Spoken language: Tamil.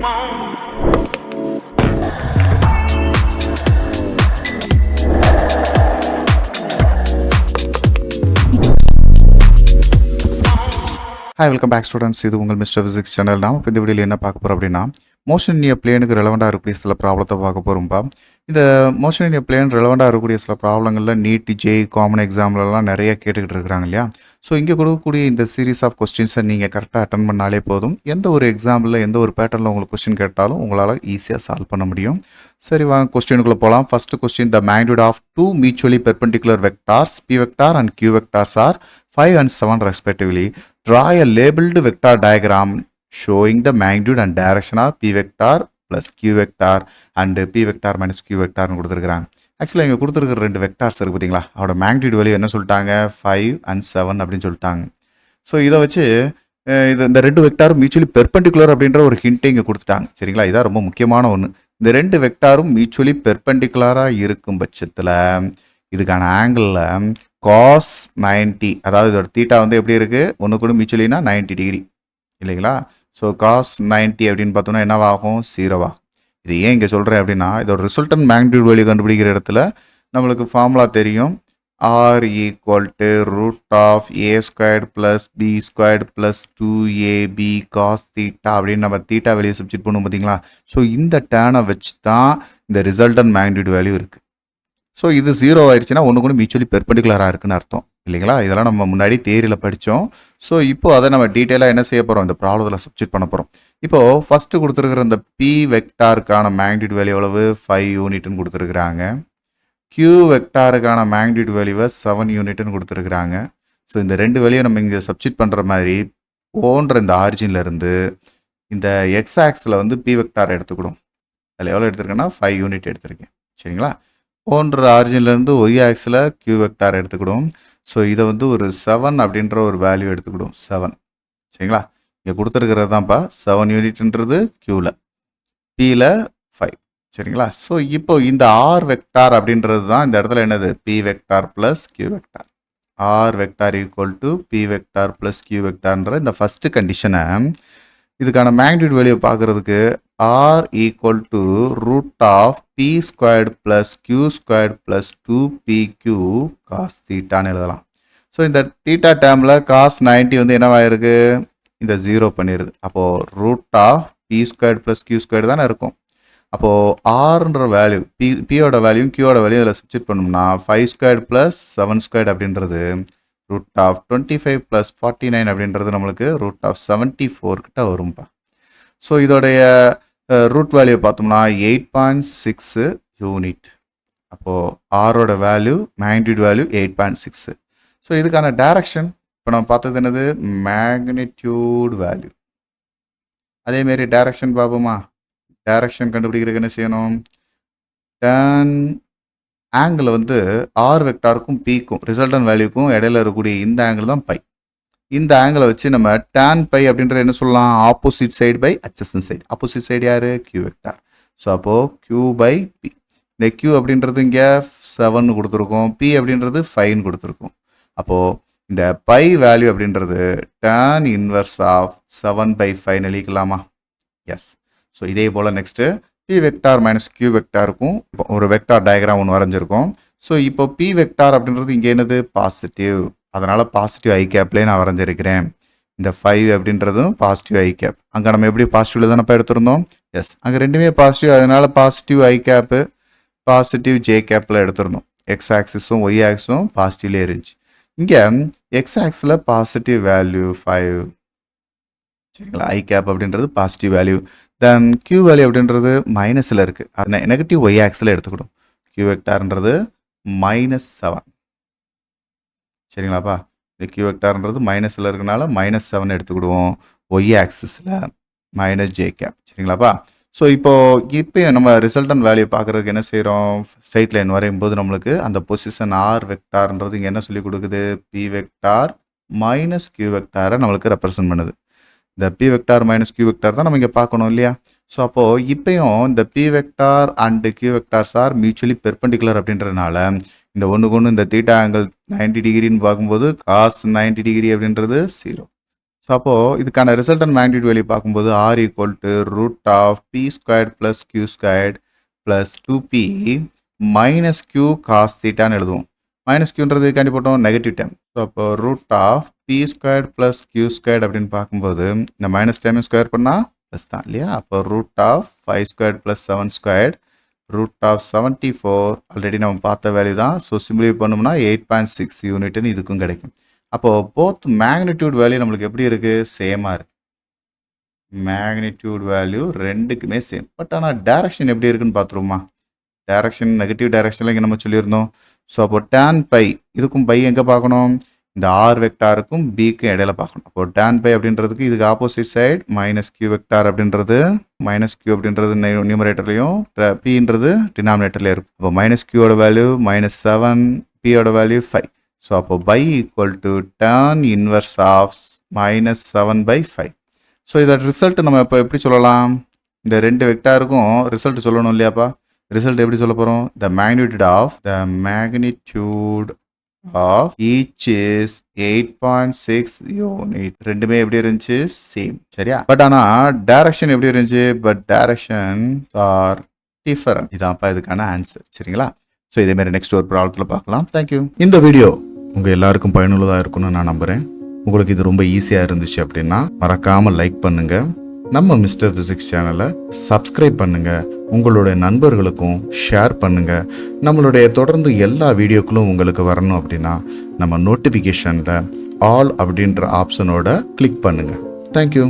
Hi, welcome back students. இது உங்கள் மிஸ்டர் ஃபிசிக்ஸ் சேனல். நாம் இப்போ இந்த வீடியோவில் என்ன பார்க்க போகிறோம் அப்படின்னா, மோஷன் இன் எ பிளேனுக்கு ரெலவெண்ட்டாக இருக்கக்கூடிய சில ப்ராப்ளத்தை பார்க்க போகிறோம்ப்பா. இந்த மோஷன் இன் எ பிளேன் ரெலவெண்ட்டாக இருக்கக்கூடிய சில ப்ராப்ளங்களில் நீட், ஜேஇ, காமன் எக்ஸாம்லலாம் நிறைய கேட்டுக்கிட்டு இருக்கிறாங்க இல்லையா? ஸோ இங்கே கொடுக்கக்கூடிய இந்த சீரீஸ் ஆஃப் கொஸ்டின்ஸை நீங்கள் கரெக்டாக அட்டன் பண்ணாலே போதும். எந்த ஒரு எக்ஸாமில் எந்த ஒரு பேட்டர்னில் உங்களுக்கு கொஸ்டின் கேட்டாலும் உங்களால் ஈஸியாக சால்வ் பண்ண முடியும். சரி, வாங்க கொஸ்டினுக்குள்ளே போகலாம். First question, the magnitude of two mutually perpendicular vectors P vector and Q vectors are 5 and 7 respectively. Draw a labeled vector diagram showing the magnitude and direction of P vector plus Q vector and P vector minus Q vector னு கொடுத்துருக்காங்க. ஆக்சுவலாக இங்கே கொடுத்துருக்கிற ரெண்டு வெக்டார்ஸ் இருக்குது பார்த்தீங்களா, அதோட மேக்னிட்யூட் வேல்யூ என்ன சொல்லிட்டாங்க, 5 and 7 அப்படின்னு சொல்லிட்டாங்க. ஸோ இதை வச்சு இந்த ரெண்டு வெக்டாரும் மியூச்சுவலி பெர்பெண்டிகுலர் அப்படின்ற ஒரு ஹிண்ட்டை இங்கே கொடுத்துட்டாங்க. சரிங்களா, இதான் ரொம்ப முக்கியமான ஒன்று. இந்த ரெண்டு வெக்டாரும் மியூச்சுவலி பெர்பெண்டிகுலராக இருக்கும் பட்சத்தில் இதுக்கான ஆங்கிளில் cos 90, அதாவது இதோட தீட்டா வந்து எப்படி இருக்குது, ஒன்று கூட மியூச்சுவலினா 90 டிகிரி இல்லைங்களா. ஸோ cos 90 அப்படின்னு பார்த்தோம்னா என்னவாகும், 0 ஆகும். இது ஏன் இங்கே சொல்கிறேன் அப்படின்னா, இதோட ரிசல்டன் மேக்னிட்யூட் வேல்யூ கண்டுபிடிக்கிற இடத்துல நம்மளுக்கு ஃபார்முலா தெரியும். R equal to root of A squared plus B squared plus 2AB cos theta அப்படின்னு நம்ம தீட்டா வேல்யூ சப்ஸ்டிட் பண்ணுவோம் பார்த்தீங்களா. ஸோ இந்த டேனை வச்சு தான் இந்த ரிசல்டன் மேக்னிட்யூட் வேல்யூ இருக்குது. ஸோ இது 0 ஆயிடுச்சுன்னா ஒன்று கூட மியூச்சுவலி பெர்பெண்டிகுலராக இருக்குன்னு அர்த்தம் இல்லைங்களா. இதெல்லாம் நம்ம முன்னாடி தியரியில் படித்தோம். ஸோ இப்போ அதை நம்ம டீட்டெயிலாக என்ன செய்ய போகிறோம், இந்த ப்ராப்ளத்தில் சப்ஸ்டிட் பண்ண போகிறோம். இப்போது ஃபஸ்ட்டு கொடுத்துருக்குற இந்த P வெக்டாருக்கான மேக்னிட்யூட் வேல்யூ எவ்வளவு, 5 யூனிட்னு கொடுத்துருக்குறாங்க. Q வெக்டாருக்கான மேக்னிட்யூட் வேல்யூவை 7 யூனிட்னு கொடுத்துருக்குறாங்க. ஸோ இந்த ரெண்டு வேல்யூ நம்ம இங்கே சப்ஸ்டிட் பண்ணுற மாதிரி ஓன்ற இந்த ஆரிஜின்லேருந்து இந்த எக்ஸ் ஆக்ஸில் வந்து P வெக்டார் எடுத்துக்கிடும். அதில் எவ்வளோ எடுத்திருக்கேன்னா 5 யூனிட் எடுத்திருக்கேன். சரிங்களா, போன்ற ஆரிஜின்லேருந்து ஒய் ஆக்ஸில் Q வெக்டார் எடுத்துக்கிடும். ஸோ இதை வந்து ஒரு 7 அப்படின்ற ஒரு வேல்யூ எடுத்துக்கிடும், 7. சரிங்களா, இங்கே கொடுத்துருக்கிறது தான்ப்பா 7 யூனிட்ன்றது Qவில், Pயில் 5. சரிங்களா, ஸோ இப்போ இந்த ஆர் வெக்டார் அப்படின்றது தான் இந்த இடத்துல என்னது, P vector plus Q vector. R vector equal to P vector plus Q வெக்டார்ன்ற இந்த ஃபஸ்ட்டு கண்டிஷனை இதுக்கான மேக்னிட்யூட் வேல்யூ பார்க்குறதுக்கு R equal to root of P squared plus Q squared plus 2PQ cos தீட்டான்னு எழுதலாம். ஸோ இந்த தீட்டா டேர்மில் காஸ் 90 வந்து என்னவாயிருக்கு, இந்த 0 பண்ணிடுது. அப்போது root of P squared plus Q squared தானே இருக்கும். அப்போது ஆர்ன்ற வேல்யூ பியோட வேல்யூ Qயோட வேல்யூ இதில் சப்ஸ்டிட் பண்ணோம்னா 5 ஸ்கொயர்டு ப்ளஸ் 7 ஸ்கொயர்டு அப்படின்றது ரூட் ஆஃப் 25 ப்ளஸ் 49 அப்படின்றது நம்மளுக்கு ரூட் ஆஃப் 74 கிட்ட வரும்பா. ஸோ இதோடைய ரூட் வேல்யூ பார்த்தோம்னா 8.6 யூனிட். அப்போது ஆரோட வேல்யூ மேக்னிட்யூட் வேல்யூ 8.6. ஸோ இதுக்கான டைரக்ஷன் இப்போ நம்ம பார்த்தது என்னது, மேக்னிட்யூட் வேல்யூ. அதேமாரி டைரக்ஷன் பார்ப்போமா, டைரக்ஷன் கண்டுபிடிக்கிறதுக்கு என்ன செய்யணும், டேன் ஆங்கிள் வந்து ஆர் வெக்டாருக்கும் Pக்கும் ரிசல்டன் வேல்யூக்கும் இடையில இருக்கக்கூடிய இந்த ஆங்கிள் தான் பை. இந்த ஆங்கிளை வச்சு நம்ம tan பை அப்படின்ற என்ன சொல்லலாம், opposite side by adjacent side. Opposite side யார், Q வெக்டார். ஸோ அப்போது Q பை P. இந்த Q அப்படின்றது இங்கே 7 கொடுத்துருக்கோம், P அப்படின்றது 5 கொடுத்துருக்கோம். அப்போது இந்த பை வேல்யூ அப்படின்றது tan இன்வர்ஸ் ஆஃப் 7/5 எழுதிக்கலாமா. எஸ். ஸோ இதே போல் next P vector minus Q வெக்டாருக்கும் ஒரு வெக்டார் டயக்ராம் ஒன்று வரைஞ்சிருக்கோம். ஸோ இப்போ P வெக்டார் அப்படின்றது இங்கே என்னது, பாசிட்டிவ். அதனால் பாசிட்டிவ் ஐ கேப்லேயே நான் வரைஞ்சிருக்கிறேன். இந்த 5 அப்படின்றதும் பாசிட்டிவ் ஐ கேப். அங்கே நம்ம எப்படி பாசிட்டிவில் தானே எடுத்திருந்தோம். எஸ், அங்கே ரெண்டுமே பாசிட்டிவ். அதனால் positive i cap positive j கேப்பில் எடுத்திருந்தோம். எக்ஸ் ஆக்சிஸும் ஒய் ஆக்ஸும் பாசிட்டிவ்லேயே இருந்துச்சு. இங்கே எக்ஸ் ஆக்ஸில் பாசிட்டிவ் வேல்யூ 5. சரிங்களா, ஐ கேப் அப்படின்றது positive value. Then Q value அப்படின்றது மைனஸில் இருக்குது, அது நெகட்டிவ் ஒய் ஆக்ஸில் எடுத்துக்கிடும். Q வெக்டார்ன்றது -7. சரிங்களாப்பா, இந்த Q வெக்டார்ன்றது மைனஸில் இருக்கனால -7 எடுத்துக்கிடுவோம். ஒய் ஆக்சிஸில் மைனஸ் ஜே கேப். சரிங்களாப்பா. ஸோ இப்போ நம்ம ரிசல்டன் வேல்யூ பார்க்குறதுக்கு என்ன செய்கிறோம், ஸ்ட்ரைட் லைன் வரையும் போது நம்மளுக்கு அந்த பொசிஷன் ஆர் வெக்டார்ன்றது இங்கே என்ன சொல்லி கொடுக்குது, P வெக்டார் மைனஸ் Q வெக்டாரை நம்மளுக்கு ரெப்ரசன்ட் பண்ணுது. இந்த P vector minus Q vector தான் நம்ம இங்கே பார்க்கணும் இல்லையா. ஸோ அப்போது இப்போயும் இந்த P vector and Q vectors are mutually perpendicular அப்படின்றதுனால இந்த ஒன்றுக்கு ஒன்று இந்த தீட்டா ஆங்கிள் 90 டிகிரின்னு பார்க்கும்போது காஸ் 90 டிகிரி அப்படின்றது 0. ஸோ அப்போது இதுக்கான ரிசல்டன் மேக்னிடியூட் வேல்யூ பார்க்கும்போது r equal to root of P squared plus Q squared plus 2p minus Q cos தீட்டான்னு எழுதுவோம். மைனஸ் கியூன்றது காண்டி போட்டோம் நெகட்டிவ் டைம். ஸோ அப்போ root of P squared plus Q squared அப்படின்னு பார்க்கும்போது இந்த மைனஸ் டைம் ஸ்கொயர் பண்ணால் ப்ளஸ் தான் இல்லையா. அப்போ root of 5 squared plus 7 squared root of 74 already நம்ம பார்த்த வேல்யூ தான். ஸோ சிம்பிளிஃபை பண்ணோம்னா 8.6 யூனிட்னு இதுக்கும் கிடைக்கும். அப்போது போத் மேக்னிடியூட் வேல்யூ நம்மளுக்கு எப்படி இருக்குது, சேமாக இருக்குது. மேக்னிடியூட் வேல்யூ ரெண்டுக்குமே சேம். பட் ஆனால் டைரக்ஷன் எப்படி இருக்குன்னு பார்த்துருவோமா. டைரக்ஷன் நெகட்டிவ் டைரக்ஷனில் இங்கே நம்ம சொல்லியிருந்தோம். ஸோ அப்போ tan பை இதுக்கும் பை எங்கே பார்க்கணும், இந்த ஆர் வெக்டாருக்கும் பிக்கும் இடையில பார்க்கணும். அப்போ tan பை அப்படின்றதுக்கு இதுக்கு opposite side minus Q vector அப்படின்றது மைனஸ் கியூ அப்படின்றது நியூமரேட்டர்லையும் பின்றது டினாமினேட்டர்லேயும் இருக்கும். அப்போ மைனஸ் கியூவோட வேல்யூ -7 பியோட வேல்யூ 5. ஸோ அப்போ phi equal to tan inverse of -7/5. So இதோட ரிசல்ட் நம்ம இப்போ எப்படி சொல்லலாம், இந்த ரெண்டு வெக்டாருக்கும் ரிசல்ட் சொல்லணும் இல்லையாப்பா. ரிசல்ட் எப்படி சொல்ல போகிறோம், the magnitude of each is 8.6 unit. ரெண்டுமே எப்படி இருந்துச்சு, சேம். சரியா. பட் ஆனால் டைரக்ஷன் எப்படி இருந்துச்சு, பட் டைரக்ஷன் ஆர் டிஃபரண்ட். இதான்ப்பா இதுக்கான ஆன்சர். சரிங்களா. ஸோ இதேமாரி நெக்ஸ்ட் ஒரு ப்ராப்ளத்தில் பார்க்கலாம். தேங்க்யூ. இந்த வீடியோ உங்கள் எல்லாருக்கும் பயனுள்ளதாக இருக்கும்னு நான் நம்புகிறேன். உங்களுக்கு இது ரொம்ப ஈஸியாக இருந்துச்சு அப்படின்னா மறக்காமல் லைக் பண்ணுங்கள். நம்ம மிஸ்டர் ஃபிசிக்ஸ் சேனலை சப்ஸ்கிரைப் பண்ணுங்கள். உங்களுடைய நண்பர்களுக்கும் ஷேர் பண்ணுங்கள். நம்மளுடைய தொடர்ந்து எல்லா வீடியோக்களும் உங்களுக்கு வரணும் அப்படின்னா நம்ம நோட்டிஃபிகேஷனில் ஆல் அப்படின்ற ஆப்ஷனோட கிளிக் பண்ணுங்கள். தேங்க்யூ.